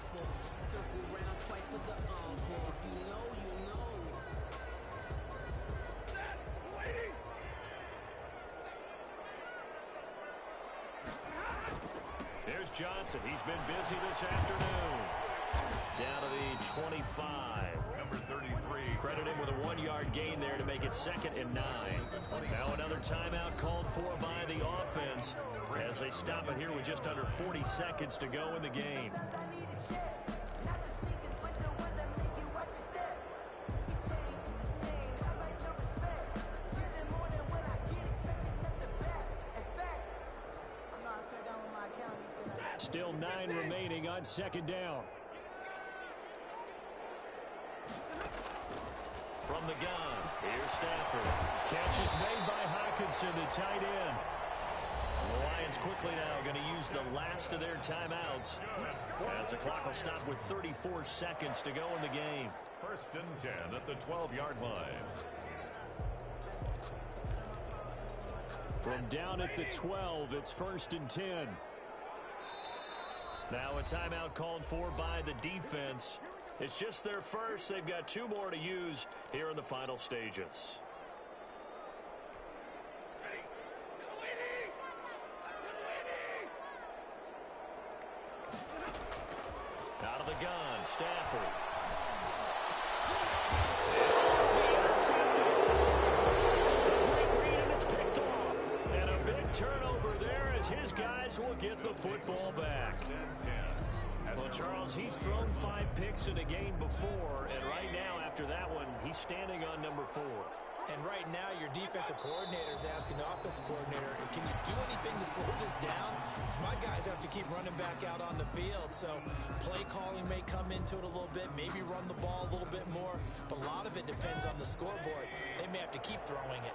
Here's Johnson. He's been busy this afternoon. Down to the 25. Number 33. Credit him with a 1-yard gain there to make it 2nd and 9. Now another timeout called for by the offense as they stop it here with just under 40 seconds to go in the game. Still 9 remaining on second down. From the gun, here's Stafford. Catch is made by Hockenson, the tight end. The Lions quickly now going to use the last of their timeouts as the clock will stop with 34 seconds to go in the game. 1st and 10 at the 12-yard line. From down at the 12, it's 1st and 10. Now a timeout called for by the defense. It's just their first. They've got 2 more to use here in the final stages. Out of the gun, Stafford. Intercepted. Great read, and it's picked off. And a big turnover there as his guys will get the football back. Well, Charles, he's thrown 5 picks in a game before, and right now, after that one, he's standing on number 4. And right now, your defensive coordinator is asking the offensive coordinator, can you do anything to slow this down? Because my guys have to keep running back out on the field. So play calling may come into it a little bit, maybe run the ball a little bit more. But a lot of it depends on the scoreboard. They may have to keep throwing it.